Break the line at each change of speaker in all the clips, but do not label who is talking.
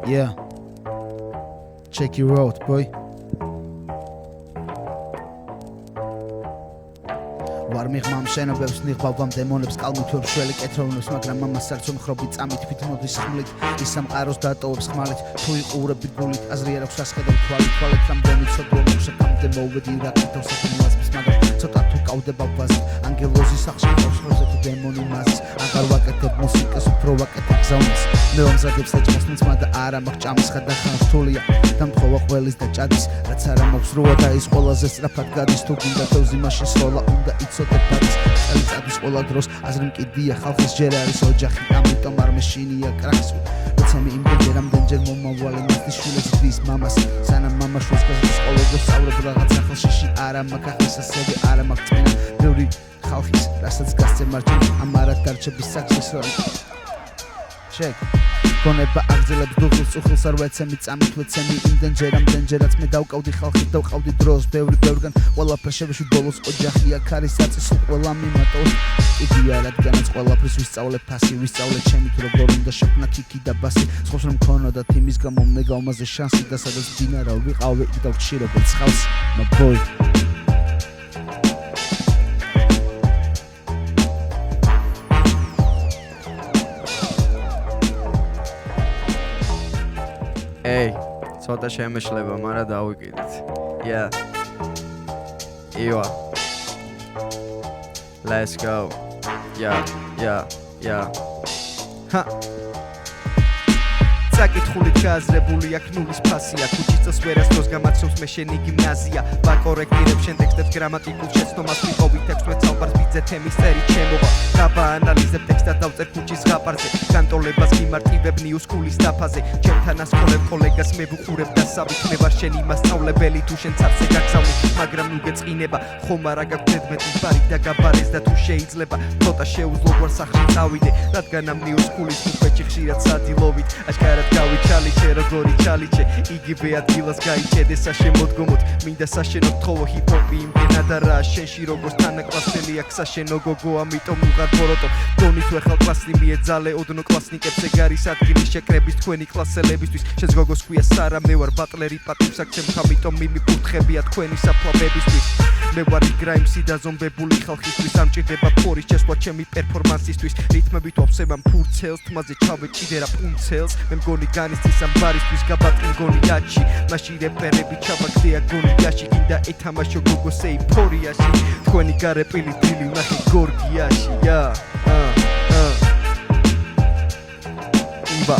Yeah. Check your out, boy. Ვარმიღმამ შენობებს ნიღბავამ დემონებს კალმით ვერ შველი კეთროვნებს მაგრამ მამას არც უმხრობი წამით თვით მოდის ხმლით ის სამყაროს დატოვებს ხმალით თუ იყურები გულით აზრი არ აქვს ასხედავ თვალით რამდენი ცოდვა მოშეკამდე მოვედი რაკეთავს აფინლასმის მაგრამ ცოტა თუ კავდება ბაზით ანგელოზის სახში ყავს თუ დემონი მასის აღარ ვაკეთებ მუსიკას უფრო ვაკეთებ გზავნას მე ვამზადებს ეჭმოსნიც მაგრამ არა მაქვს ჭამის ხადახან რთულია დამთხოვა ყველის და ჭადის რაც არა მაქვს როა და ის ყველაზე სწრაფად გადის თუ გინდა თევზი მაშინ სროლა უნდა იცოდე ბადის წელიწადის ყველა დროს აზრი მკიდია ხალხის ჯერ არის ოჯახი ამიტომ არ მეშინია კრახს როცემი იმდენჯერ ამდენჯერ მომავალე მასის შვილებს დის მამას სანამ მამა შვილს გასწავლის ყოველ დროს სწავლობ რაღაც ახალშიში არა მაქვს ახლის ასევე არა მაქვს წმენა ბევრი ხალხის რასაც გასცემ მარჯვენა ამარად დარჩების საქმეს რომ check გონება აგზელებს დუღილს უხილს არ ვეცემი წამით ვეცემი იმდენჯერ ამდენჯერაც მე დავკავდი ხალხით და ვყავდი დროს ბევრგან ყველაფერ შევეშვი ბოლოს ოჯახი აქ არის საწესო ყველა მიმატოს იდეა რადგანაც ყველაფრის ვისწავლე ფასი ვისწავლე ჩემით როგორ უნდა შექმნა კიკი და ბასი სხვას რომ მქონოდათ იმის გამო მე გავმაზე შანსი და სადაც დინარა ვიყავე იქ და ვჩი როგორც ხავს my boy
Hey, ცოტა შემეშლება, მაგრამ დავიკიდეთ. Yeah. Iwa. Let's go. Yeah. Ha. საკითხული ჩააზრებული აქ ნულის ფასია ქუჩის წელს ვერასდროს გამაცნობს მე შენი გიმნაზია ვაკორექტირებ შენ ტექსტებს გრამატიკულ შეცდომას ვიყოვი ტექსტს ვეცალბარს ბიძე თემის წერი ჩემობა გავაანალიზებ ტექსტად დავწერ ქუჩის ზღაპარზე განტოლებას გიმარტივებ ნიუს სკულის დაფაზე ჩემთან ასკოლებ კოლეგას მე ვუყურებ და სავით მე ვარ შენი მასწავლებელი თუ შენ ცარცე გაგზავნი მაგრამ ნუ გეწყინება ხომ არა გაქვს დედმეტი ბარი და გაბარეს და თუ შეიძლება ცოტა შეუძლო გვარ სახში წავიდე რადგან ამ ნიუს სკულის მუხეჭი ხშირად სადილობით აშკარად გავიჩალიჩე როგორი ჩალიჩე იგივე ადგილას გაიჩედე საშემოდგომოდ მინდა საშენო თხოვო ჰიპ-ჰოპი იმდენად არაა შენში როგორც თანაკლასელი აქ საშენო გოგო ამიტომ უღარ ბოროტო დონით ვეხალ კლასი მიეძალე ოდნო კლასნიკებს ეგ არის ადგილი შეკრების თქვენი კლასელებისთვის შენს გოგოს ქვია სარა მე ვარ ბატლერი პატივს აქცემ ამიტომ მიმიფურთხებია თქვენი საფლავებისთვის მე ვარ გრაიმსი დაზომბებული ხალხისთვის არ მჭირდება ფორის შესვლა ჩემი პერფორმანსისთვის რითმებით ვაფსებამ ფურცელს თმაზე ჩავეჭიდე რა პუნცელს მე მგონი განიცდის ამ ბარისთვის გაბატკი გონიაჩი მაშინ რეპერები ჩავაგდეა გონიაში გინდა ეთამაშო გოგოს ეიფორიაში თქვენი გარეპილი დილი ნახე გორგიაში იბა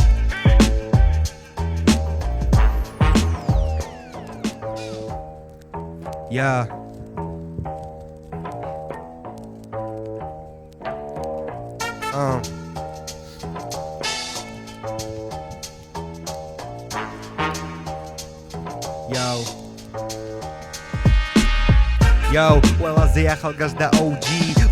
Yo, ყველაზე ახალგაზრდა OG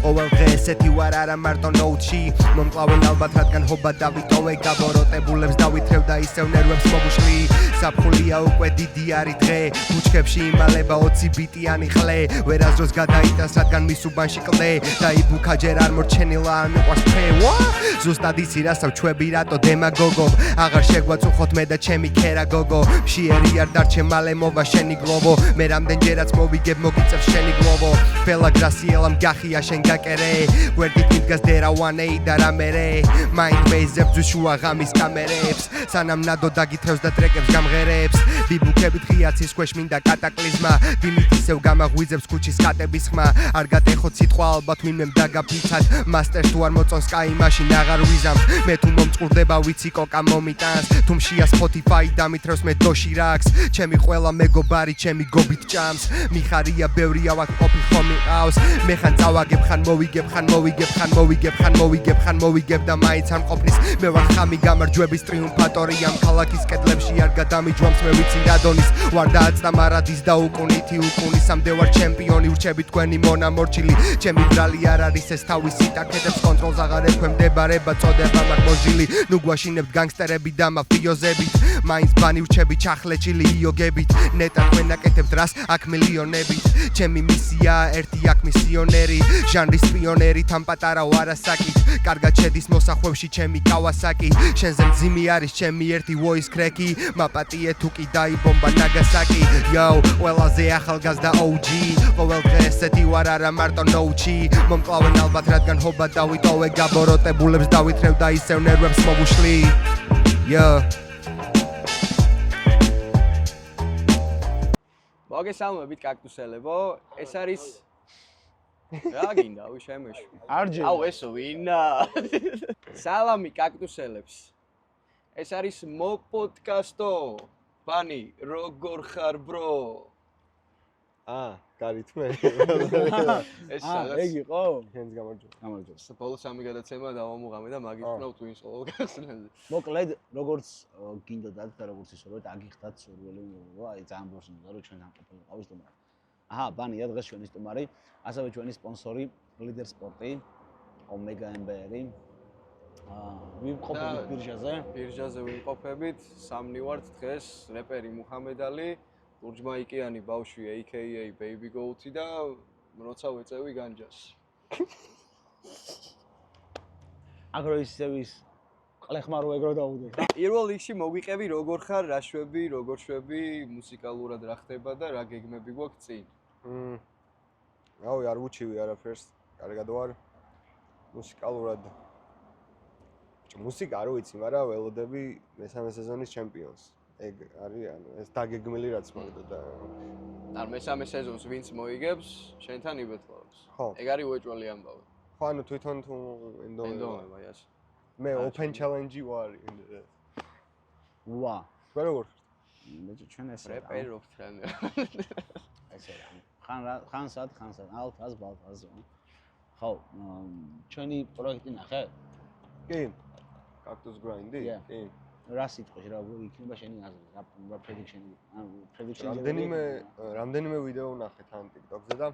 ყოველ დღე ესეთი ვარ არა მარტო ნოუთში მომკლავენ ალბათ რადგან ჰობა დავიტოვე გაბოროტებულებს დავითრევ და ისევ ნერვებს მოგუშლი საფხულია უკვე დიდი არის დღე ბუჩქებში იმალება 20 ბიტიანი ხლე ვერასდროს გადაიტანს რადგან მის უბანში კლდე დაიბუქა ჯერ არ მორჩენილა არ მიყვარს ფე ზუსტად იცი რასავ ჩვები რატო დემაგოგო აღარ შეგვაწუხოთ მე და ჩემი ქერა გოგო მშიერი არ დარჩე მალე მოვა შენი გლოვო მე რამდენჯერაც მოვიგებ მოგიწევ შენი გლოვო ფელა გრასიელამ გახია შენ გაკერე გვერდით მიდგას დერავანეი და რამერე მაინდ ბეიზებს შუა ღამის კამერებს სანამ ნადო დაგითევს და ტრეკებს გამღერებს დიბუქებით ღიაცის ქვეშ მინდა კატაკლიზმა დილით ისევ გამაღვიძებს ქუჩის ხატების ხმა არ გატეხოთ სიტყვა ალბათ ვინმემ დაგაფიცად მასტერს თუ არ მოწონს კაი მაშინ აღარ ვიზამთ მე თუ მომწყურდება ვიცი კოკა მომიტანს თუ მშია Spotify დამითრევს მე დოში რაქს ჩემი ყველა მეგობარი ჩემი გობით ჭამს მიხარია ბევრი ავაკ ყოფი ხომი ყავს მე ხან წავაგებ ხან მოვიგებ და მაინც არ მყოფნის მე ვარ ხამი გამარჯვების ტრიუმფატორი ამ ქალაქის კედლებში არ გადამიჯვამს მე ვიცი რადონის ვარ დააწდა მარადის და უკუნითი უკუნის ამდე ვარ ჩემპიონი ვრჩები თქვენი მონამორჩილი ჩემი ბრალი არ არის ეს თავისი ტაკეტებს კონტროლს აღარ ექვემდებარება წოდება მაგ მოჟილი ნუ გვაშინებთ განგსტერები და მაფიოზებით მაინც ბანი ვრჩები ჩახლეჭილი იოგებით ნეტა თქვენ აკეთებთ რას აქ მილიონებით ჩემი მისია ერთი აქ მისიონერი ჟან ჟანრის პიონერი თან პატარა ვარასაკით კარგად შედის მოსახვევში ჩემი კავასაკი შენზე მძიმი არის ჩემი ერთი voice crack-ი მაპატიე თუ კი დაიბომბა ნაგასაკი yo ყველაზე ახალგაზრდა OG ყოველ დღე ესეთი ვარ არა მარტო ნოუჩი მომკლავენ ალბათ რადგან ჰობა დავიტოვე გაბოროტებულებს დავითრევ და ისევ ნერვებს მოვუშლი yo
მოგესალმებით კაქტუსელებო, ეს არის რა გინდა, უშემეში.
არჯე.
აუ ესო ვინა. სალამი კაქტუსელებს. ეს არის მოპოდკასტო. ბანი, როგორ ხარ bro?
გარით მე.
ეს სადაც
ეგ იყო?
შენს გამარჯობა
გამარჯობა.
ბოლოს ამი გადაცემა დავამუღამე და მაგის ვქნავ twins ყოველ გახსნაზე.
მოკლედ, როგორც გინდოდათ და როგორც ისე აგიხდათ სურვილი მოვა, აი ძალიან ბოსნოდა რომ ჩვენ ამყოფილ ყავის სტუმარი. ბანია დღეს ჩვენი სტუმარი, ასევე ჩვენი სპონსორი ლიდერ სპორტი, ომეგა MBR-ი. ვიმყოფებით ბირჟაზე.
ბირჟაზე ვიმყოფებით, სამნი ვართ დღეს, რეპერი მუჰამედალი, ლურჯმაიკიანი ბავშვი AKA Baby Goat-ი და როცა ვეწევი განჯას.
აგრო ისევის ყლეხმარო ეგრო დაუდე.
პირველ რიგში მოგვიყევი როგორ ხარ, რა შვები, როგორ შვები, მუსიკალურად რა ხდება და რა გეგმები გვაქვს წინ.
რავი, არ ვუჩივი არაფერს, კარგად ვარ. მუსიკალურად. მუსიკა არ ვიცი, მაგრამ ველოდები მესამე სეზონის ჩემპიონს. ეგ არის, ანუ ეს დაგეგმილი რაც მაგდა და
არ მესამე სეზონს ვინც მოიგებს, შენთან იბეთლავებს.
ხო.
ეგ არის უეჭველი ამბავი.
ხო, ანუ თვითონ თუ
ენდომება ეს.
მე open challenge ვარ.
ვა.
თქვენ როგორ ხართ?
მე ჩვენ ესე
რეპერობთ რან.
ესე რა. ხან სად, ალფას ბალფას. ხო, ჩვენი პროექტი ნახე?
კი. Cactus Grind-ი? კი.
რა სიტყვაში რა იქნება შენი აზრი, რა prediction-ი? ანუ prediction-ი
რამდენიმე ვიდეო ვნახე თან TikTok-ზე და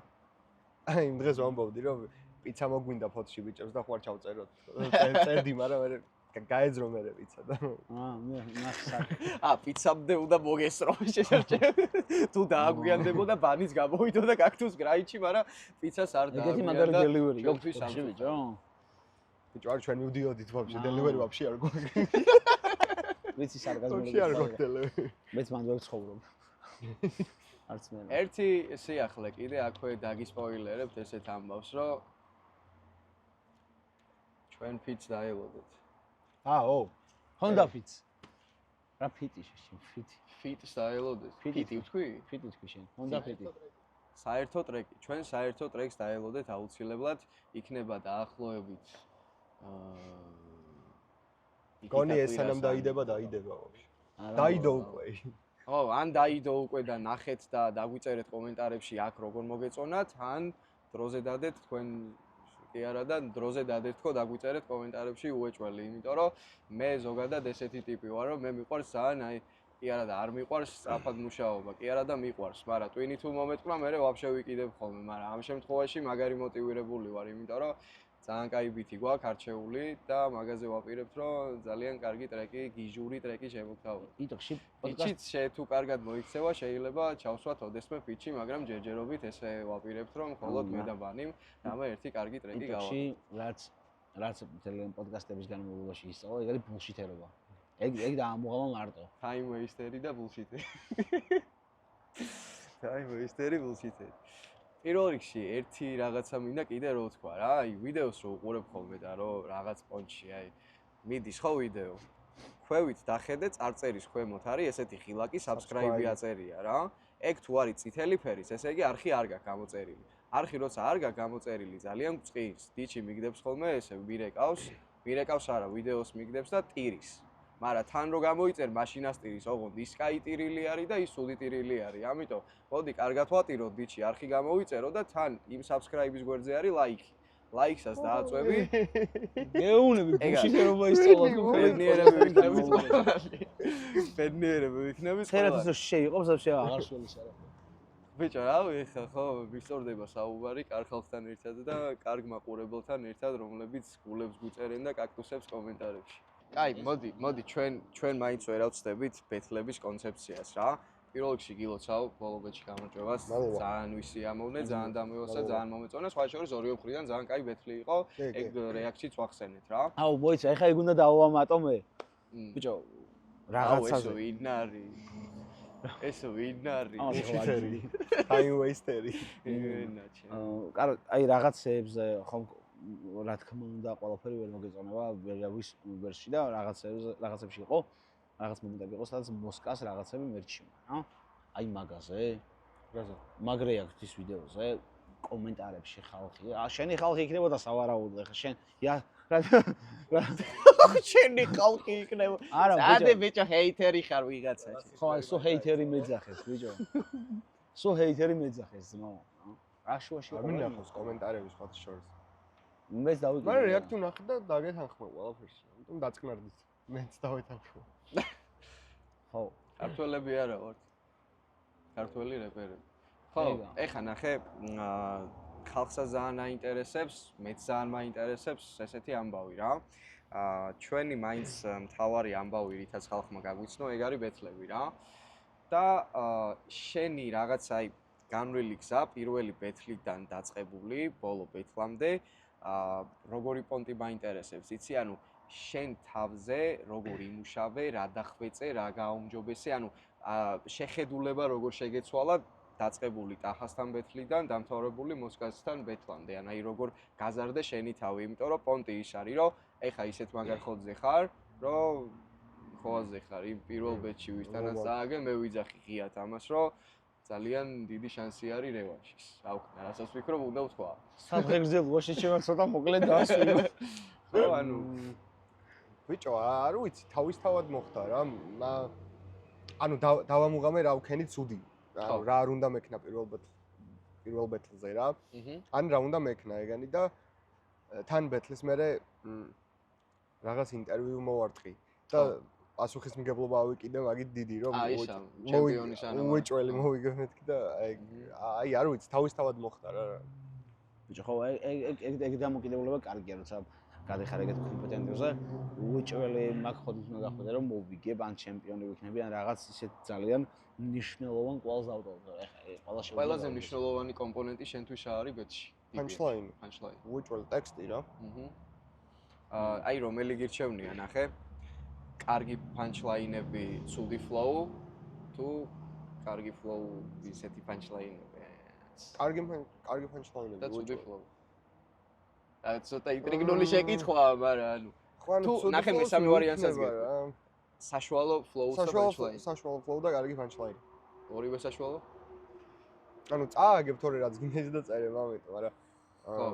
აი იმ დღეს ვამბობდი რომ პიცა მოგვინდა ფოტოში ბიჭებს და ხوار ჩავწეროთ. წერდი, მაგრამ მე გაეძრო მე პიცა და
მე ნახსა.
პიცამდე უნდა მოგესრო შეერჩე. თუ დააგვიანდებოდა ბანის გამოვიდოდა კაქტუს გრაიჩი, მაგრამ პიცას არ დააგვიანდა.
ეგეთი მაგარი delivery გქვის სამში ბიჭო.
ბიჭო არ ჩვენ ვიდიოდით ვაფშე delivery ვაფშე არ გვაქვს.
ვიცი სარგაზმული.
ვაფშე არ გვაქვს delivery.
მეც მანდ ვცხოვრობ. არც მე.
ერთი სიახლე კიდე აქვე დაგისპოილერებთ ესეთ ამბავს, რომ ჩვენ ფიტს დაელოდეთ.
ო.
Honda Fit. რა ფიტი შენ ფიტი?
ფიტს დაელოდეთ. ფიტი ვთქვი?
ფიტი თქვი შენ. Honda Fit-ი.
საერთო ტრეკი. ჩვენ საერთო ტრეკს დაელოდეთ აუცილებლად, იქნება დაახლოებით
გონი ეს სანამ დაიდება ვაფშე. დაიდო უკვე.
ო, ან დაიდო უკვე და ნახეთ და დაგვიწერეთ კომენტარებში აქ როგორ მოგეწონათ, ან დროზე დადეთ თქვენ კი არა და დროზე დადეთ თქო დაგვიწერეთ კომენტარებში უეჭველი, იმიტომ რომ მე ზოგადად ესეთი ტიპი ვარ, რომ მე მიყვარს ძალიან აი კი არა და არ მიყვარს სწრაფად მუშაობა, კი არა და მიყვარს, მაგრამ ტვინი თუ მომეტყვა, მე ვაფშე ვიკიდებ ხოლმე, მაგრამ ამ შემთხვევაში მაგარი მოტივირებული ვარ, იმიტომ რომ ძალიან კაი ბითი გვაქვს არჩეული და მაგაზე ვაპირებთ, რომ ძალიან კარგი ტრეკი, გიჟური ტრეკი შემოგთავაზოთ.
TikTok-ში
პოდკასტში თუ კარგად მოიქცევა, შეიძლება ჩავსვათ ოდესმე ფიჩი, მაგრამ ჯერჯერობით ესე ვაპირებთ, რომ მხოლოდ მე და ბანიმ რამე ერთი კარგი ტრეკი გავაკეთოთ.
TikTok-ში რაც ძალიან პოდკასტების განმავლობაში ისწავლა, ეგ არის ბულშიტერობა. ეგ დაამუღამა მარტო.
Time waster-ი და bullshit-ი. Time waster-ი bullshit-ი. პირველ რიგში ერთი რაღაცა მინდა კიდე რო ვთქვა რა, აი ვიდეოს რო უყურებ ხოლმე და რო რაღაც პონჩი, აი მიდის ხო ვიდეო. ქვევით დახედე, წარწერის ქვემოთ არის ესეთი ხილაკი, subscribe-ი აწერია რა. ეგ თუ არის წითელი ფერის, ესე იგი არხი არ გაქვს გამოწერილი. არხი როცა არ გაქვს გამოწერილი, ძალიან მწყის, დიჩი მიგდებს ხოლმე ესე მირეკავს არა, ვიდეოს მიგდებს და ტირის. მაგრამ თან რო გამოიწერ მაშინას ტირის, ოღონდ ის კაი ტირილი არის და ის სული ტირილი არის. ამიტომ მოდი კარგად ვატიროთ დიჩი, არხი გამოიწერო და თან იმ subscribe-ის გვერდზე არის ლაიქი. ლაიქსაც დააწვევი.
გეუნები ბულშიტერობა ისწავლა თუ
ბედნიერები ვიქნებით. ბედნიერები ვიქნებით.
თერაპის რო შეიყობს, ვაფშე აღარ შველის არა.
ბიჭო, რავი, ხა ხო ვისწორდება საუბარი კარგ ხალხთან ერთად და კარგ მაყურებელთან ერთად, რომლებიც გულებს გვიწერენ და კაქტუსებს კომენტარებში. კაი, მოდი, ჩვენ მაინც ვერ ავწდებით ბეთლების კონცეფციას რა. პირველ რიგში გილოცავ ბოლობეთში გამარჯვებას.
მადლობა.
ძალიან ვისი ამოვნე, ძალიან დამივოსა, ძალიან მომეწონა. სხვა შორის ორივე მხრიდან ძალიან კაი ბეთლი იყო.
კი, კი.
ეგ რეაქციით ვახსენეთ რა.
აუ მოიცა, ეხლა ეგ უნდა დავამატო მე. ბიჭო,
აუ
რაღაცაზე.
ესო ვინ არის? ესო ვინ არის?
შიფერი. time waster-ი.
ენაჩე.
კარო, აი რაღაცეებზე ხომ რა თქმა უნდა ყველაფერი ვერ მოგეწონება, ვერში და რაღაცებში იყო. რაღაც მომენტები იყო, სადაც მოსკას რაღაცები მერჩიმა, რა. აი მაგაზე.
რაზე?
მაგრე აქვს ის ვიდეოზე კომენტარებში ხალხი. შენი ხალხი იქნებოდა სავარაუდო, ეხლა შენ
შენი ხალხი იქნება.
არა,
სადე ბიჭო ჰეითერი ხარ ვიღაცა.
ხო, აი სო ჰეითერი მეძახეს, ბიჭო. სო ჰეითერი მეძახეს, ძმა. რა შუაში
არ მინახავს კომენტარები სხვა შორის.
მეც დავიწყე.
მაგრამ რეაქცია ნახე და დაგეთანხმე ყველაფერში. ამიტომ დაწყნარდით. მეც დავეთანხმე.
ხო.
ქართველები არა ვართ. ქართველი რეპერები. ხო, ეხა ნახე, ხალხსაც ძალიან აინტერესებს, მეც ძალიან მაინტერესებს ესეთი ამბავი რა. ჩვენი მაინც მთავარი ამბავი, რითაც ხალხმა გაგვიცნო, ეგ არის ბეთლები რა. და შენი რაღაც აი განვლილი გზა პირველი ბეთლიდან დაწყებული ბოლო ბეთლამდე, როგორი პონტი მაინტერესებს, იცი, ანუ შენ თავზე როგორ იმუშავე, რა დახვეწე, რა გააუმჯობესე, ანუ შეხედულება როგორ შეგეცვალა დაწყებული ტახასთან ბეთლიდან დამთავრებული მოსკოვსთან ბეთლამდე, ან აი როგორ გაზარდე შენი თავი, იმიტომ რომ პონტი ის არის, რომ ეხა ისეთ მაგარ ხოძზე ხარ, რომ ხოაზე ხარ, იმ პირველ ბეთში ვისთანაც წააგე, მე ვიძახი ღიათ ამას, რომ ძალიან დიდი შანსი არის რევანშის. რა ვქნა, რასაც ვფიქრობ, უნდა ვთქვა.
საფრთხეზე შევა ცოტა მოკლედ დაასრულო.
ხო, ანუ
ბიჭო, არ ვიცი, თავისთავად მოხდა რა. ანუ დავამუღამე რა ვქენი ცუდი. ანუ რა არ უნდა მექნა პირველ ბეთლზე რა. ან რა უნდა მექნა ეგანი და თან ბეთლის მერე რაღაც ინტერვიუ მოვარტყი და პასუხისმგებლობა ავიკიდე მაგით დიდი რომ
ჩემპიონი შანო
უეჭველი მოვიგე მეთქი და აი არ ვიცი თავისთავად მოხდა რა.
ბიჭო ხო ეგ დამოკიდებულება კარგია როცა გადიხარ ეგეთ კომპეტენტიებზე უეჭველი მაგ ხოდით უნდა გახვიდე რომ მოვიგებ ან ჩემპიონი ვიქნები ან რაღაც ისეთ ძალიან მნიშვნელოვან კვალს დავტოვებ. ეხლა
ყველაზე მნიშვნელოვანი კომპონენტი შენთვის რა არის ბეთში?
Punchline.
Punchline.
უეჭველი ტექსტი რა.
აი რომელი გირჩევნია ნახე? კარგი punchline-ები, ცუდი flow თუ კარგი flow ისეთი punchline-ები?
კარგი punchline-ები
და ცუდი flow. და ცოტა ინტრიგნული შეკითხვა, მაგრამ ანუ თუ ნახე მესამე ვარიანტსაც გეტყვი. საშუალო flow-ს და punchline.
საშუალო flow და კარგი punchline.
ორივე საშუალო?
ანუ წააგებ თორე რაც გინდები და წერებ ამიტომ, მაგრამ
ხო.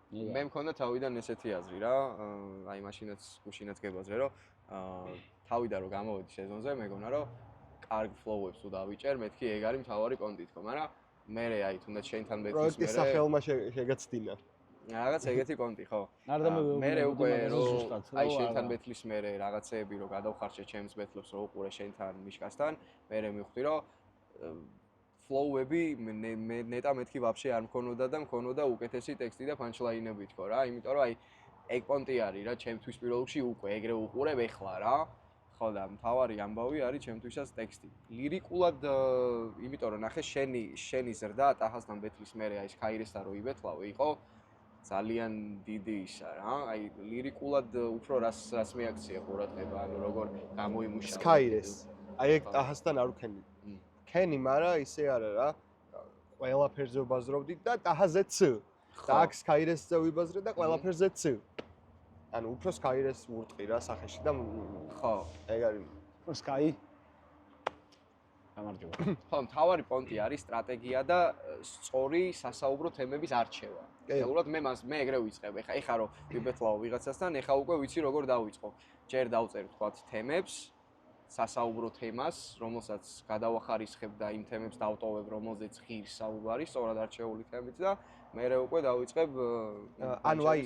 მე მქონდა თავიდან ესეთი აზრი რა, აი მაშინაც გუშინაც გებაზრე რომ თავიდან რომ გამოვედი სეზონზე, მეგონა რომ კარგ flow-ებს თუ დავიჭერ, მეთქი ეგ არის მთავარი პონტი თქო, მაგრამ მე აი თუნდაც შენთან ბეთლის მერე
პროექტის სახელმა შეგაცდინა.
რაღაც ეგეთი პონტი ხო. მე უკვე რომ აი შენთან ბეთლის მერე რაღაცეები რომ გადავხარშე ჩემს ბეთლებს რომ უყურე შენთან მიშკასთან, მე მივხვდი რომ flow-ები მე ნეტა მეთქი ვაფშე არ მქონოდა და მქონოდა უკეთესი ტექსტი და punchline-ები თქო რა, იმიტომ რომ აი ეგ პონტი არის რა ჩემთვის პირველ რიგში უკვე ეგრე უყურებ ეხლა რა. ხო და მთავარი ამბავი არის ჩემთვისაც ტექსტი. ლირიკულად იმიტომ რომ ნახე შენი ზრდა ტახასთან ბეთლის მერე აი სკაირესთან რო იბეთლავე იყო ძალიან დიდი ისა რა. აი ლირიკულად უფრო რას მეაქცია ყურადღება, ანუ როგორ გამოიმუშავა.
სკაირეს. აი ეგ ტახასთან არ ვქენი. ქენი, მაგრამ ისე არა რა. ყველაფერზე ვბაზრობდი და ტახაზეც. და აქ სკაირესზე ვიბაზრე და ყველაფერზე ც. ანუ უფრო სკაირეს ვურტყი რა სახეში და
ხო,
ეგ არის
სკაი გამარჯობა.
ხო, მთავარი პონტი არის სტრატეგია და სწორი სასაუბრო თემების არჩევა. რეალურად მე ეგრე ვიწყებ. ეხა რომ ვიბეთლავ ვიღაცასთან, ეხა უკვე ვიცი როგორ დავიწყო. ჯერ დავწერ თქვათ თემებს, სასაუბრო თემას, რომელსაც გადავახარისხებ და იმ თემებს დავტოვებ, რომელზეც ღირს საუბარი, სწორად არჩეული თემით და მე უკვე დავიწყებ
ანუ აი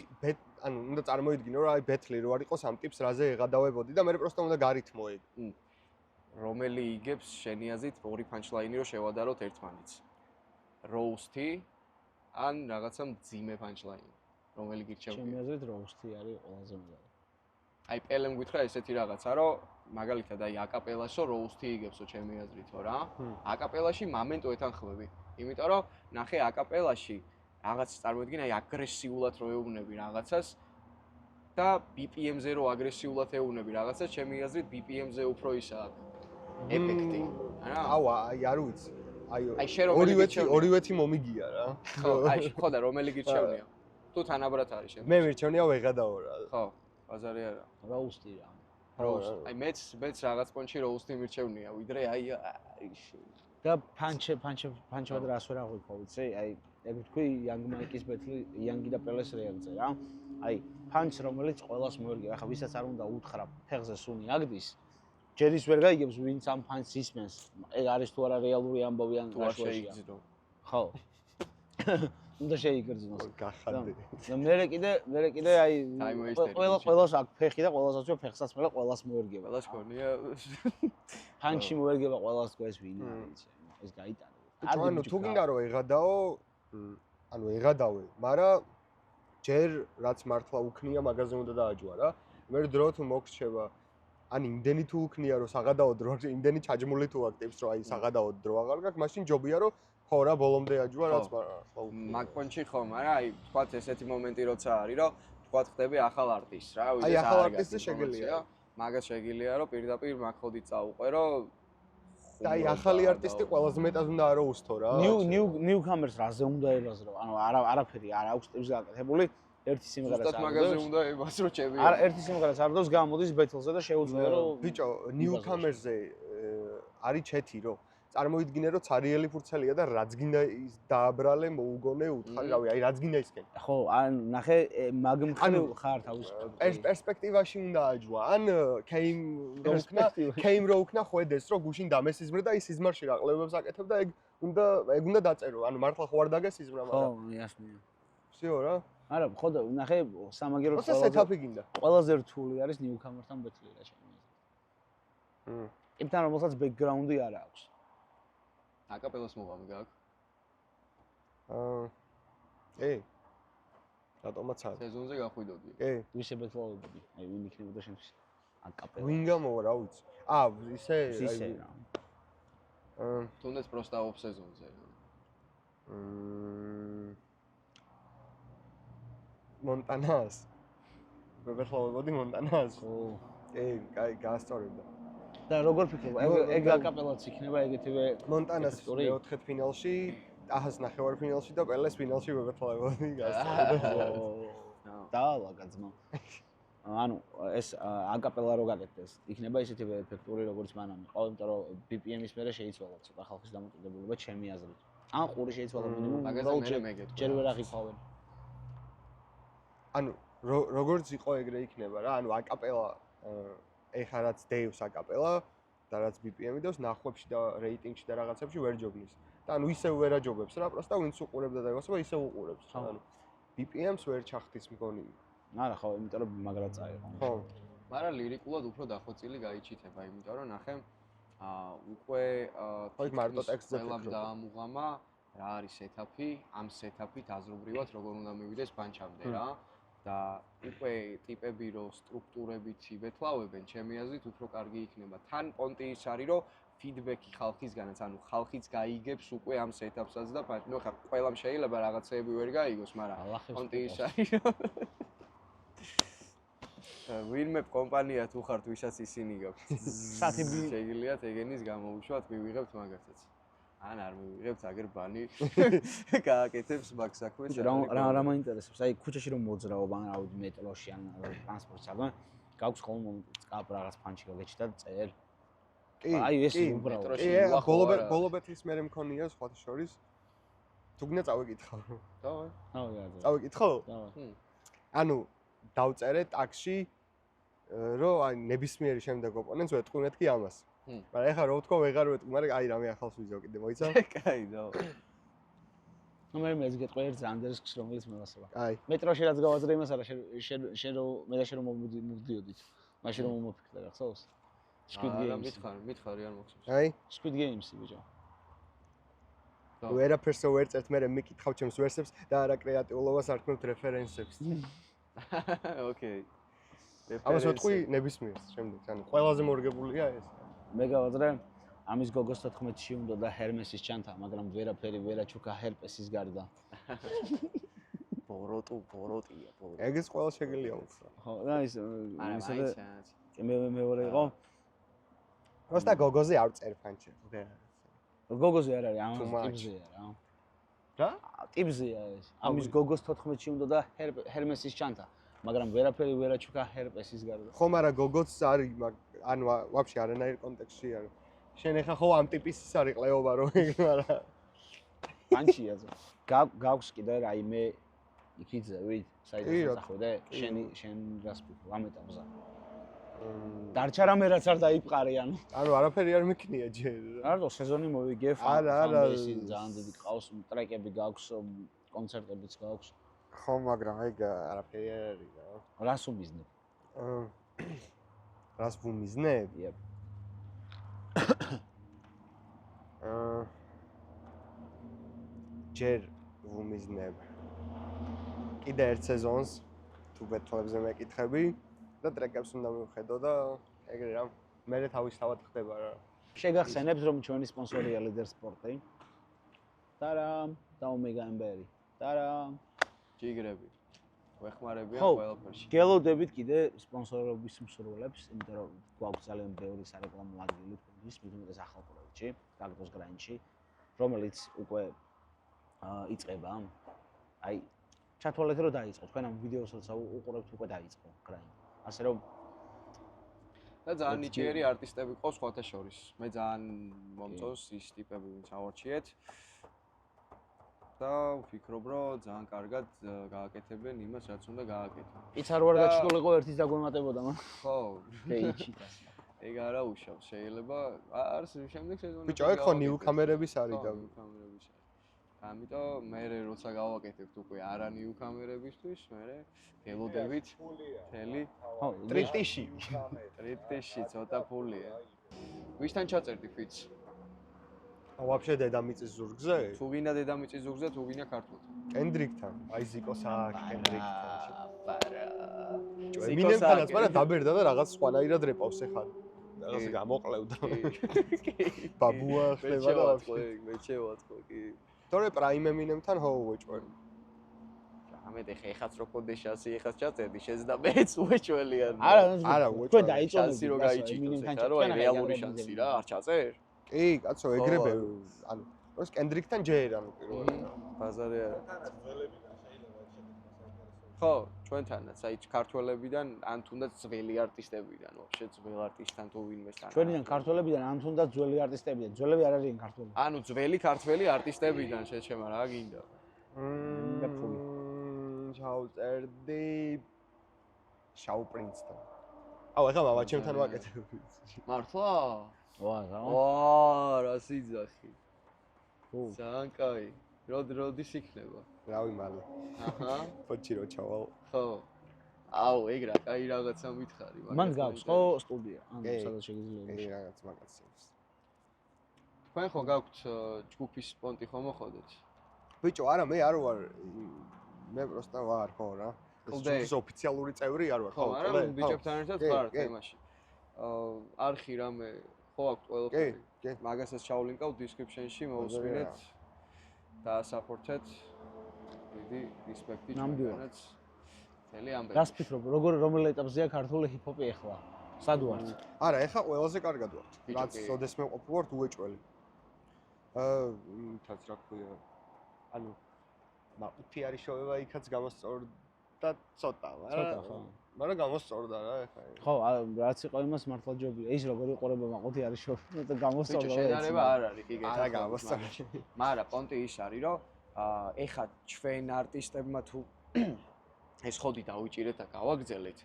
ანუ უნდა წარმოიდგინო რომ აი ბეთლი რო არ იყოს ამ ტიპს რაზე ეღადავებოდი და მე პროსტა უნდა გარითმო ეგ.
რომელი იგებს შენი აზრით ორი punchline-ი რო შევადაროთ ერთმანეთს. Roast-ი ან რაღაცა მძიმე punchline-ი. რომელი გირჩევია?
ჩემი აზრით roast-ი არის ყველაზე მუდმივი.
აი პელემ გითხრა ესეთი რაღაცა, რომ მაგალითად აი აკაპელაშო როუსტი იგებსო ჩემი აზრითო რა. აკაპელაში მომენტო ეთანხმები. იმიტომ რომ ნახე აკაპელაში რაღაც წარმოიდგინე აი აგრესიულად რო ეუბნები რაღაცას და BPM-ზე რო აგრესიულად ეუბნები რაღაცას, ჩემი აზრით BPM-ზე უფრო ისაა ეფექტი. რა?
აუ, აი არ ვიცი.
აი შენ რომელი
ორივეთი მომიგია რა.
ხო, აი ხო და რომელი გირჩევნია? თუ თანაბრად არის შენ.
მე მირჩევნია ვეღადაო რა.
ხო, ბაზარი არა.
როუსტი რა.
აი მეც რაღაც პონჩი როუსტი მირჩევნია, ვიდრე აი
და ფანჩებად რას ვერ აღვიქო, ვიცი? აი ეგ თქვი Young Mike-ის ბეთლი, Young და პელეს რეაქცია რა. აი ფანჩ რომელიც ყველას მოერგება, ახლა ვისაც არ უნდა უთხრა ფეხზე სუნი აგდის, ჯერის ვერ გაიგებს ვინც ამ ფანჩს ისმენს. ეგ არის თუ არა რეალური ამბავი ან
რაშუაშია.
ხო. უნდა შეიგრძნოს.
გახანდი.
და მე კიდე აი ყველას აქ ფეხი და ყველას აჩვენე ფეხსაც მე ყველას მოერგება.
ყველას ქონია.
ფანჩი მოერგება ყველას გვეს ვინ არის. ეს გაიტანა.
ანუ თუ გინდა რომ ეღადაო, ანუ ეღადავე, მაგრამ ჯერ რაც მართლა უქნია მაგაზე უნდა დააჯვა რა. მე დრო თუ მოგრჩება, ან იმდენი თუ უქნია რომ საღადაო დრო, იმდენი ჩაჯმული თუ აქტივს რომ აი საღადაო დრო აღარ გაქვს, მაშინ ჯობია რომ ხო რა ბოლომდე აჯვა რაც
მაგ პონჩი ხო, მაგრამ აი თქვათ ესეთი მომენტი როცა არის, რომ თქვათ ხდები ახალ არტისტს რა,
აი ახალ არტისტი შეგიძლია.
მაგას შეგიძლია რომ პირდაპირ მაგ ხოდით წაუყვე რომ
და აი ახალი არტისტი ყველაზე მეტად უნდა არო უსთო რა.
ნიუკამერს რაზე უნდა ებაზრო? ანუ არაფერი არ აქვს ტიპს გაკეთებული. ერთი სიმღერას
ზუსტად მაგაზე უნდა ებაზრო ჩემი.
არა, ერთი სიმღერას არ დავს, გამოდის ბეთლზე და შეუძლია რომ
ბიჭო, ნიუკამერზე არის ჩეთი რომ წარმოიდგინე რომ ცარიელი ფურცელია და რაც გინდა ის დააბრალე, მოუგონე, უთხარი, რავი, აი რაც გინდა ისკენ.
ხო, ან ნახე მაგ მხრივ ხარ თავის
პერსპექტივაში უნდა აჯვა. ან კეიმ რო უკნა ხვედეს რომ გუშინ დამესიზმრე და ის სიზმარში რა ყლებებს აკეთებ და ეგ უნდა დაწერო. ანუ მართლა ხო არ დაგეს სიზმრა, მაგრამ
ხო, იასნია.
ვსიო რა.
არა, ხო და ნახე სამაგერო
სეტაპი გინდა.
ყველაზე რთული არის ნიუკამერთან ბეთლი რა შემიძლია. იმთან რომელსაც ბექგრაუნდი არ აქვს.
აკაპელას მოღამი გაქვს?
რატომაც არა.
სეზონზე გახვიდოდი.
ვისე ბეთლავებოდი. აი ვინ იქნებოდა შენთვის აკაპელა.
ვინ გამოვა რა ვიცი. ისე
რა.
თუნდაც პროსტა ოფ სეზონზე.
მონტანას. ბეთლავებოდი მონტანას.
ხო.
კაი, გაასწორებდა.
და როგორ ფიქრობ, ეგ აკაპელაც იქნება ეგეთივე
მონტანას მეოთხე ფინალში, აჰას ნახევარფინალში და პელეს ფინალში ვებეთლავებოდი გასწორდა.
დაალაგა ძმა. ანუ ეს აკაპელა რო გაკეთდეს, იქნება ისეთივე ეფექტური როგორც მანამ იყო, იმიტომ რომ BPM-ის მერე შეიცვალა ცოტა ხალხის დამოკიდებულება ჩემი აზრით. ან ყური შეიცვალა მინიმუმ ჯერ ვერ აღიქვავენ.
ანუ როგორც იყო ეგრე იქნება რა, ანუ აკაპელა ეხლა რაც დეივს აკაპელა და რაც BPM-ი დავს ნახვებში და რეიტინგში და რაღაცებში ვერ ჯობნის. და ანუ ისევ ვერ აჯობებს რა, პროსტა ვინც უყურებდა და იგოსება ისევ უყურებს. ანუ BPM-ს ვერ ჩახდის მგონი.
არა ხო, იმიტომ რომ მაგრა წაიღო.
ხო.
მაგრამ ლირიკულად უფრო დახვეწილი გაიჩითება, იმიტომ რომ ნახე უკვე
ხო მარტო ტექსტზე
ფიქრობ დაამუღამა რა არის სეტაპი, ამ სეტაპით აზრობრივად როგორ უნდა მივიდეს ბანჩამდე რა. და უკვე ტიპები რო სტრუქტურებით იბეთლავებენ, ჩემი აზრით უფრო კარგი იქნება. თან პონტი ის არის, რომ ფიდბექი ხალხისგანაც, ანუ ხალხიც გაიგებს უკვე ამ სეტაპსაც და ნუ ხა ყველამ შეიძლება რაღაცეები ვერ გაიგოს, მაგრამ პონტი ის არის, რომ ვინმე კომპანია თუ ხართ, ვისაც ისინი გაქვთ. შეგიძლიათ ეგენის გამოვუშვათ, მივიღებთ მაგასაც. ან არ მივიღებთ აგერ ბანი გააკეთებს მაგ საქმეს.
რა მაინტერესებს? აი ქუჩაში რომ მოძრაობ ან რავი მეტროში ან ტრანსპორტსაგან გაქვს ხოლმე წკაპ რაღაც ფანჩი გაგეჩნდა და წერ. აი ეს უბრალოდ
ბოლობეთის მე მქონია სხვათა შორის. თუ გინდა წავიკითხავ.
დავაი.
წავიკითხო? ანუ დავწერე ტაქსში რომ აი ნებისმიერი შემდეგ ოპონენტს ვეთქვი მეთქი ამას. მაგრამ ეხლა რო ვთქვა ვეღარ ვეთქვი, მაგრამ აი რამე ახალს ვიზავ კიდე მოიცა?
კაი, დავა.
ნუ მე ეს გეტყვი ერთ ანდერსკს რომელიც მევასება.
აი.
მეტროში რაც გავაძრე იმას არა შენ რო მე და შენ რომ მოვდიოდით. მაშინ რომ მომოფიქრე რა ხსოვს? Squid Games.
მითხარი არ მოგხსოვს.
აი.
Squid Games-ი ბიჭო.
ვერაფერს ვერ წერთ, მე მიკითხავ ჩემს ვერსებს და არა კრეატიულობას არ ქმნით რეფერენსებს.
ოკეი.
ამას ვეთქვი ნებისმიერს შემდეგ, ანუ ყველაზე მორგებულია ეს.
მე გავაძრე ამის გოგოს 14-ში უნდა და ჰერმესის ჩანთა, მაგრამ ვერაფერი ვერაჩუკა ჰერპესის გარდა.
ბოროტია.
ეგეც ყველა შეგიძლია უთხრა.
ხო, და ის
არა,
მეორე იყო.
просто გოგოზე არ წერ ფანჩი.
გოგოზე არ არის, ამას ტიპზეა რა.
რა?
ტიპზეა ეს. ამის გოგოს 14-ში უნდა და ჰერმესის ჩანთა, მაგრამ ვერაფერი ვერაჩუკა ჰერპესის გარდა.
ხო, მაგრამ გოგოც არის, ანუ ვაფშე არანაირ კონტექსტში არ. შენ ეხა ხო ამ ტიპის ის არის ყლეობა რომ მაგრამ
პანჩია. გაქვს კიდე რაიმე იქიძევით, საერთოდ ახვიდე? შენ რას ფიქრობ ამ ეტაპზე? დარჩა რამე რაც არ დაიპყარე ანუ.
ანუ არაფერი არ მიქნია ჯერ.
არა, სეზონი მოვიგე, ფანბეისი ძალიან დიდი ყავს, ტრეკები გაქვს, კონცერტებიც გაქვს.
ხო, მაგრამ ეგ არაფერი არ არის რა.
რას უმიზნებ?
რას ვუმიზნებ?
იep.
ჯერ ვუმიზნებ. კიდე ერთ სეზონს თუ ბეთლებზე მეკითხები და ტრეკებს უნდა მივხედო და ეგრე რა. მე თავისთავად ხდება რა.
შეგახსენებთ რომ ჩვენი სპონსორია ლიდერ სპორტი. ტარამ, და ომეგა ემბერი. ტარამ.
ჯიგრები. ვეხმარებიან
ხო,
ყველაფერში.
გელოდებით კიდე სპონსორობის მსურველებს, იმიტომ რომ გვაქვს ძალიან ბევრი სარეკლამო ადგილი თქვენთვის, მithumetes ახალ პროექტში, გაგდოს გრაინდში, რომელიც უკვე იწყება. აი, ჩათვალეთ რომ დაიწყო, თქვენ ამ ვიდეოსაც უყურებთ უკვე დაიწყო გრაინდი. ასე რომ
და ძალიან ნიჭიერი არტისტები ყავს სხვათა შორის. მე ძალიან მომწონს ის ტიპები, ვინც ავარჩიეთ. და ვფიქრობ, რომ ძალიან კარგად გააკეთებენ იმას, რაც უნდა გააკეთონ.
იც არ ვარ გაჩვენილიყო ერთის დაგვემატებოდა, მაგრამ
ხო,
შეიჩიტას.
ეგ არა უშავს, შეიძლება არს შემდეგ სეზონში.
ბიჭო, ეგ ხო ნიუ კამერების არის და
ნიუ კამერების არის. ამიტომ მე როცა გავაკეთებთ უკვე არა ნიუ კამერებისთვის, მე გელოდებით თელი.
ხო,
ტრიტიში.
ტრიტიში ცოტა ფულია. ვისთან ჩაწერდი ფიც?
ვაფშე დედამიწის ზურგზე?
თუ გინდა დედამიწის ზურგზე, თუ გინდა ქართულთან.
კენდრიკთან. აი ზიკოს აქ კენდრიკთან.
პარა.
ემინემთანაც, მაგრამ დაბერდა და რაღაც სხვანაირად რეპავს ეხლა. რაღაც გამოყლევდა. ბაბუა ხდება და ვაფშე.
მე შევაწყო კი.
თორე პრაიმ ემინემთან ხო უეჭველი.
ამეთ ეხაც რო კოდეშასი ეხაც ჩაწერდი, შეძდა მეც უეჭველიან.
არა,
თქვენ დაიწყოთ
შანსი რო გაიჭიტოს ეხლა რო აი რეალური შანსი რა, არ ჩაწერ?
კი, კაცო, ეგრევე, ანუ როს კენდრიკთან ჯერ, ანუ პირველად.
ბაზარი არა. ხო, ჩვენთანაც, აი ქართველებიდან, ან თუნდაც ძველი არტისტებიდან, ვაფშე ძველ არტისტთან თუ ვინმესთან.
ჩვენიდან ქართველებიდან, ან თუნდაც ძველი არტისტებიდან, ძველები არ არიან ქართველები.
ანუ ძველი ქართველი არტისტებიდან შეჩემა რა გინდა?
ჩავწერდი შაუ პრინცთან. აუ, ეხლა მამა ჩემთან ვაკეთებ.
მართლა?
ვა,
რა სიძახი. ძალიან კაი. როდის იქნება?
რავი მალე.
აჰა.
ფოჩი რო ჩავალ.
ხო. აუ, ეგ რა, კაი რაღაცა მითხარი,
მაგრამ მან გაქვს ხო სტუდია, ანუ სადაც შეგიძლია.
კი, რაღაც მაგაცებს.
თქვენ ხო გაქვთ ჯგუფის პონტი ხო მოხოდეთ?
ბიჭო, არა, მე არ ვარ. მე პროსტა ვარ, ხო რა. ეს ოფიციალური წევრი არ ვარ,
ხო, მაგრამ ბიჭებთან ერთად ხარ თემაში. არხი რამე ხო აქვს ყველაფერი.
კი.
მაგასაც ჩავლინკავ description-ში, მოусმინეთ. დაასაპორტეთ. დიდი რესპექტი ჩვენგანაც. თელი ამბები.
რას ფიქრობ, რომელ ეტაპზეა ქართული ჰიპ-ჰოპი ახლა? სად ვართ?
არა, ახლა ყველაზე კარგად ვართ. რაც სოდეს მე ყოფილი ვართ უეჭველი. თაც რა ქვია. ანუ მაფი არის შოვება იქაც გამოსწორდა ცოტა, მაგრამ გამოსწორდა რა ახლა.
ხო, რაც იყო იმას მართლა ჯობია. ის როგორ იყურება მაყუთი არის შოვება და გამოსწორდა.
ბიჭო, შედარება არ არის, კი
არა გამოსწორდა.
მაგრამ პონტი ის არის, რომ ეხა ჩვენ არტისტებმა თუ ეს ხოდი დავიჭირეთ და გავაგზელეთ,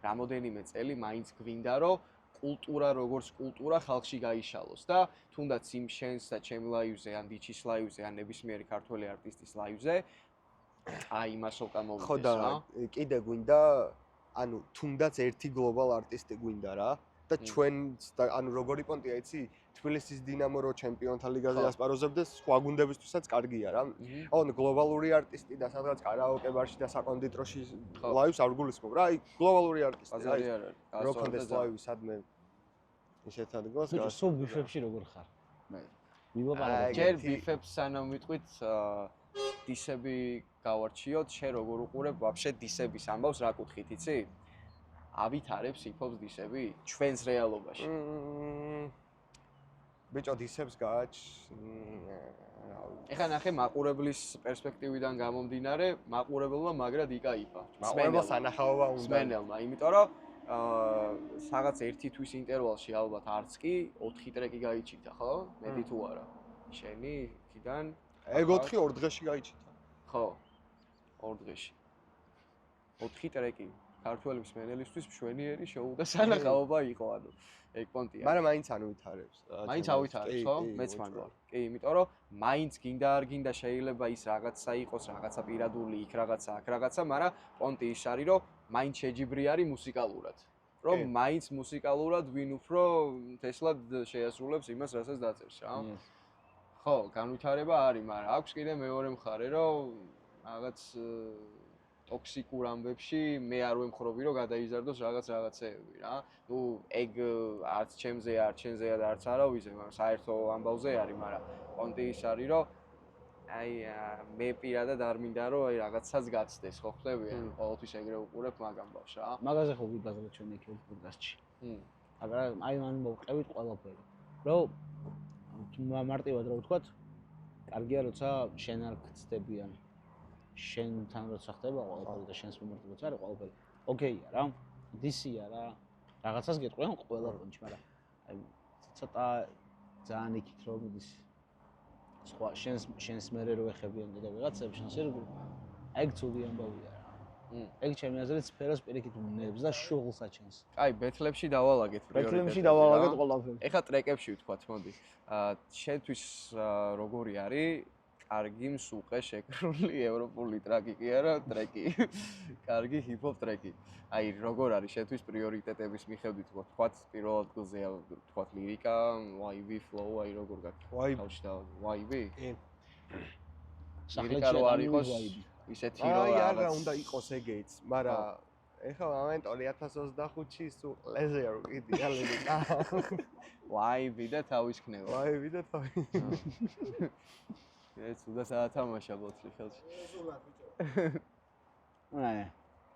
რამოდენიმე წელი მაინც გვინდა, რომ კულტურა როგორც კულტურა ხალხში გაიშალოს და თუნდაც იმ შენს და ჩემ ლაივზე, ან დიჩის ლაივზე, ან ნებისმიერი ქართველი არტისტის ლაივზე აი იმას უკან მოვიდეს რა.
ხო და კიდე გვინდა, ანუ თუნდაც ერთი გლობალ არტისტი გვინდა რა, და ჩვენც და ანუ როგორი პონტია იცი თბილისის დინამო რო ჩემპიონთა ლიგაზე ასპარეზობდეს სხვა გუნდებისთვისაც კარგია რა. ანუ გლობალური არტისტი და სადღაც კარაოკე ბარში და საკონდიტროში ლაივს არ გულისხმობ რა. აი გლობალური არტისტი
ბაზარი არ არის.
რო კონდეს ლაივი სადმე ისეთ ადგილას
ბიჭო სულ ბიფებში როგორ ხარ? მე მივაპარაკე.
ჯერ ბიფებს სანამ ვიტყვით დისები გავარჩიოთ, შენ როგორ უყურებ ვაფშე დისების ამბავს რა კუთხით იცი? ავითარებს იფობს დისები ჩვენს რეალობაში.
ბიჭო დისებს გააჩ
ეხლა ნახე მაყურებლის პერსპექტივიდან გამომდინარე, მაყურებელმა მაგრად იკაიფა.
მაყურებელს ანახაობა უნდა.
სმენელმა, იმიტომ რომ რაღაც ერთი თვის ინტერვალში ალბათ არც კი 4 ტრეკი გაიჩიტა, ხო? მეტი თუ არა. შენი იქიდან
ეგ 4 დღეში გაიჩიტა.
ხო. 2 დღეში. 4 ტრეკი. ქართველი მსმენელისთვის მშვენიერი შოუ და სანახაობა იყო, ანუ ეგ პონტია.
მაგრამ მაინც არ ვითარებს.
მაინც ავითარებს, ხო? მეც მაგარ. კი, იმიტომ რომ მაინც გინდა არ გინდა შეიძლება ის რაღაცა იყოს, რაღაცა პირადული, იქ რაღაცა, აქ რაღაცა, მაგრამ პონტი ის არის, რომ მაინც შეჯიბრი არის მუსიკალურად. რომ მაინც მუსიკალურად ვინ უფრო თესლად შეასრულებს იმას, რასაც დაწერს, რა. ხო, განვითარება არის, მაგრამ აქვს კიდე მეორე მხარე, რომ რაღაც ტოქსიკურ ამბებში მე არ ვემხრობი რომ გადაიზარდოს რაღაცეები რა. ნუ ეგ არც ჩემზე არ ჩემზეა და არც არავიზე, მაგრამ საერთო ამბავზე არის, მაგრამ პონტი ის არის რომ აი მე პირადად არ მინდა რომ აი რაღაცას გაცდეს, ხო ხდები? ყოველთვის ეგრე უყურებ მაგ ამბავს რა.
მაგაზე ხო ვიბაზრეთ ჩვენ იქ პოდკასტში. მაგრამ აი მან მოვყევით ყველაფერი. რომ მარტივად რა ვთქვათ, კარგია როცა შენ არ გწდებიან. შენთან როცა ხდება ყველაფერი და შენს მიმართ როცა არის ყველაფერი. ოკეია რა. დისია რა. რაღაცას გეტყვიან ყველა პონჩი, მაგრამ აი ცოტა ძალიან იქით რომ მიდის სხვა შენს მერე რო ეხებიან და ვიღაცებს შენს ერგო ეგ ცუდი ამბავია რა. ეგ ჩემი აზრით სფეროს პირიქით უნებს და შუღლს აჩენს.
კაი, ბეთლებში დავალაგეთ პრიორიტეტები.
ბეთლებში დავალაგეთ ყველაფერი.
ეხლა ტრეკებში ვთქვათ, მოდი. შენთვის როგორი არის კარგი მსუყე შეკრული ევროპული ტრეკი კი არა, ტრეკი. კარგი ჰიპ-ჰოპ ტრეკი. აი, როგორ არის შენთვის პრიორიტეტების მიხედვით ვთქვათ, პირველ ადგილზეა ვთქვათ ლირიკა, YB flow, აი როგორ გაქვს და YB? კი. ლირიკა რო არ იყოს ისეთი რომ
აი არა უნდა იყოს ეგეც, მაგრამ ეხლა მომენტოლი 2025-ში სულ ყლეზე არ ვიყიდია ლირიკა.
YB და თავის ქნება.
YB და თავის.
ეს უდა საათამაშა ბოთლი ხელში.
აი.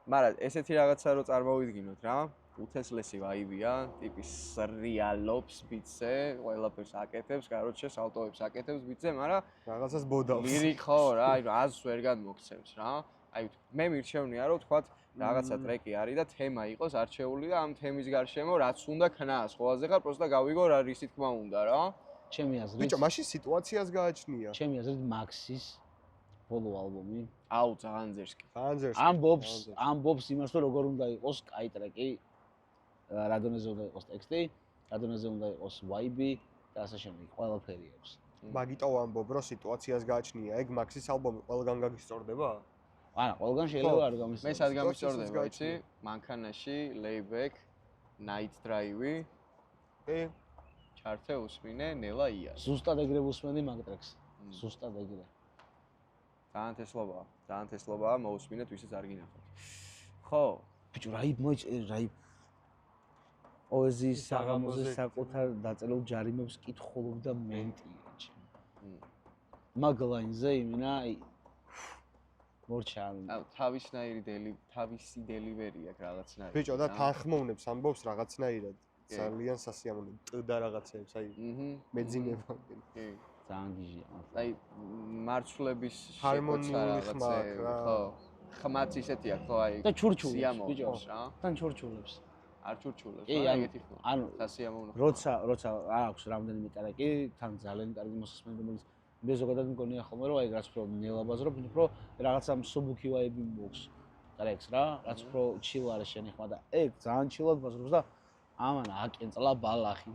მაგრამ ესეთი რაღაცა რო წარმოვიდგინოთ რა, უთესლესი ვაიბია, ტიპის რეალობს ბიტზე, ყველაფერს აკეთებს, კაროჩე სალტოებს აკეთებს ბიტზე, მაგრამ
რაღაცას ბოდავს.
ლირიკ ხო რა, აი აზს ვერ გადმოგცემს რა. აი მე მირჩევნია რომ თქვათ რაღაცა ტრეკი არის და თემა იყოს არჩეული და ამ თემის გარშემო რაც უნდა ქნას, ყველაზე ხარ პროსტა გავიგო რა რისი თქმა უნდა რა.
ჩემი აზრით.
ბიჭო, მაშინ სიტუაციას გააჩნია.
ჩემი აზრით მაქსის ბოლო ალბომი.
აუ, ძალიან ძერსკი.
ძალიან ძერსკი.
ამბობს იმას, რომ როგორ უნდა იყოს კაი ტრეკი. რა დონეზე უნდა იყოს ტექსტი, რა დონეზე უნდა იყოს ვაიბი და ასე შემდეგ. ყველაფერი აქვს.
მაგიტო ვამბობ, რომ სიტუაციას გააჩნია. ეგ მაქსის ალბომი ყველგან გაგისწორდება?
არა, ყველგან შეიძლება არ გამისწორდეს.
მე სად გამისწორდება, იცი? მანქანაში, Layback, Night Drive-ი.
კი.
ჩართე უსმინე ნელა იას.
ზუსტად ეგრე უსმენდი მაგ ტრეკს. ზუსტად ეგრე.
ძალიან თესლობაა, მოусმინეთ ვისაც არ გინახავთ. ხო,
ბიჭო, რაი პოეზიის საღამოზე საკუთარ დაწერილ ჯარიმებს კითხულობდა მენტია ჩემ. მაგ ლაინზე იმინა მორჩა.
თავისი დელივერი აქვს რაღაცნაირი.
ბიჭო, და თანხმოვნებს ამბობს რაღაცნაირად. ძალიან სასიამოვნო და რაღაცეებს, აი მეძინება.
კი.
ძალიან გიჟია.
აი მარცვლების
ჰარმონიული ხმა აქვს რა.
ხო. ხმაც ისეთია, ხო, აი
და ჩურჩულებს, ბიჭო,
რა.
თან ჩურჩულებს.
არ ჩურჩულებს,
კი,
ეგეთი ხმა.
ანუ
სასიამოვნო.
როცა აქვს რამდენიმე ტრეკი, თან ძალიან კარგი მოსასმენი, რომელიც მე ზოგადად მგონია ხოლმე, რომ აი რაც უფრო ნელაბაზრობ, უფრო რაღაცა მსუბუქი ვაიბი მოქვს ტრეკს რა, რაც უფრო ჩილ არის შენი ხმა და ეგ ძალიან ჩილად ბაზრობს და ამან აკენწლა ბალახი.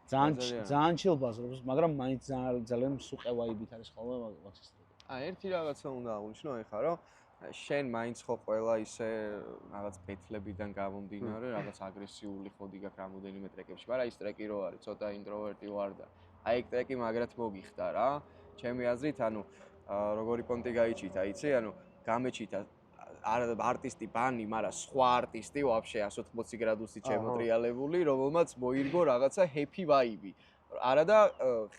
ძალიან ჩილ ბაზრობს, მაგრამ მაინც ძალიან მსუყე ვაიბით არის ხოლმე მაქსის ტრეკი.
ერთი რაღაცა უნდა აღვნიშნო ეხლა, რომ შენ მაინც ხო ყველა ისე რაღაც ბეთლებიდან გამომდინარე, რაღაც აგრესიული ხოდი გაქვს რამოდენიმე ტრეკებში, მაგრამ ის ტრეკი რო არის, ცოტა ინტროვერტი ვარ და აი ეგ ტრეკი მაგრად მოგიხდა რა. ჩემი აზრით, ანუ როგორი პონტი გაიჩიტა, იცი? ანუ გამეჩიტა არტისტი ბანი, მაგრამ სხვა არტისტი ვაფშე 180 გრადუსით შემოტრიალებული, რომელმაც მოირგო რაღაცა happy vibe. არა და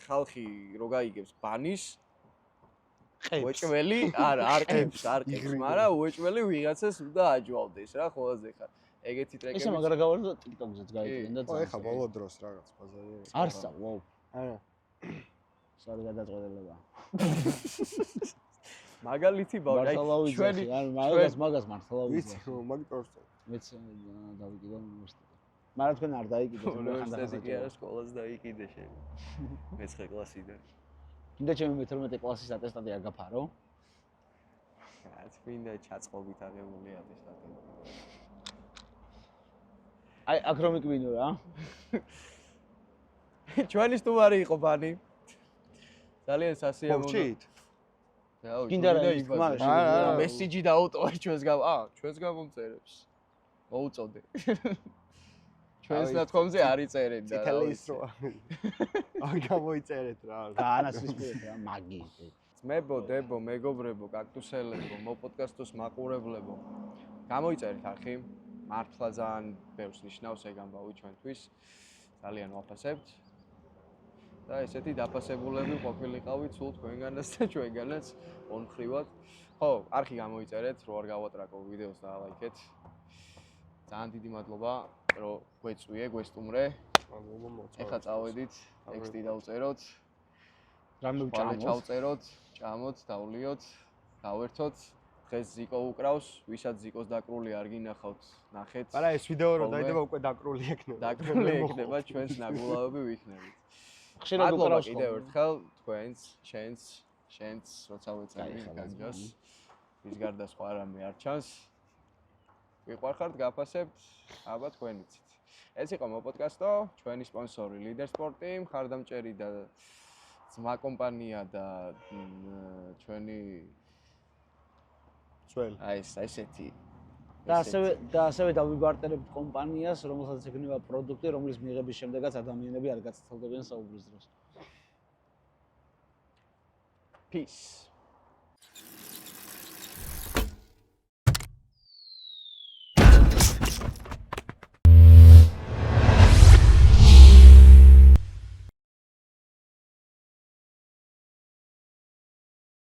ხალხი რო გაიგებს ბანის უეჭველი, არა, არყებს, მაგრამ უეჭველი ვიღაცას უნდა აჯვალდეს რა, ხოლმე ხარ. ეგეთი ტრეკები.
ისე მაგრა გავარდა TikTok-ზეც გაიგენ და
ო ეხა ბოლო დროს რაღაც ბაზარი.
არსა, ვაუ.
არა.
სარი გადაწყვეტილება.
მაგალითი ბავშვი,
ჩვენი მაგას მართლა
ვიცი რომ მაგიტორს
მეც დავიკიდე უნივერსიტეტში. მაგრამ თქვენ არ დაიკიდეთ,
უნივერსიტეტში კი არა, სკოლას დაიკიდე შენ. მე-9 კლასიდან.
კიდე ჩემი მე-12 კლასის ატესტატი არ გაფარო?
რაც მინდა ჩაწყობით აღებული ატესტატი.
აი, აქ რომ იკვინო რა.
ჩვენი სტუმარი იყო ბანი. ძალიან სასიამოვნო.
მოვჭით?
კიდე რა ის თქმა
არა, მესიჯი დაუტოვე ჩვენს ჩვენს გამომწერებს. მოუწოდე. ჩვენს ნათქვამზე არ იწერენ და რა.
წითელი ის რო. არ გამოიწერეთ რა.
გაანაცვლისპირეთ რა, მაგი.
ძმებო, დებო, მეგობრებო, კაქტუსელებო, მოპოდკასტოს მაყურებლებო. გამოიწერეთ არხი. მართლა ძალიან ბევრს ნიშნავს ეგ ამბავი ჩვენთვის. ძალიან ვაფასებთ. და ესეთი დაფასებულები ყოფილიყავით სულ თქვენგანაც და ჩვენგანაც ონხრივად. ხო, არხი გამოიწერეთ, რო არ გავატრაკო ვიდეოს და ლაიქეთ. ძალიან დიდი მადლობა, რომ გვეწვიე, გვესტუმრე. ეხლა წავედით, ტექსტი დავწეროთ.
რამე
ჩავწეროთ, ჭამოთ, დავლიოთ, დავერთოთ. დღეს ზიკო უკრავს, ვისაც ზიკოს დაკრული არ გინახავთ, ნახეთ.
არა, ეს ვიდეო რო დაიდება უკვე დაკრული ექნება.
დაკრული ექნება, ჩვენს ნაგულავები ვიქნებით.
ხშირად უკრავს
კიდევ ერთხელ თქვენს, შენს, როცა ვეწევი განჯას. ვის გარდა სხვა რამე არ ჩანს. ვიყვარხართ, გაფასებთ, აბა თქვენიცით. ეს იყო მოპოდკასტო, ჩვენი სპონსორი ლიდერ სპორტი, მხარდამჭერი და ძმა კომპანია და ჩვენი აი ესეთი
და ასევე დავიბარტერებთ კომპანიას, რომელსაც ექნება პროდუქტი, რომლის მიღების შემდეგაც ადამიანები არ გაცილდებიან საუბრის დროს.
Peace.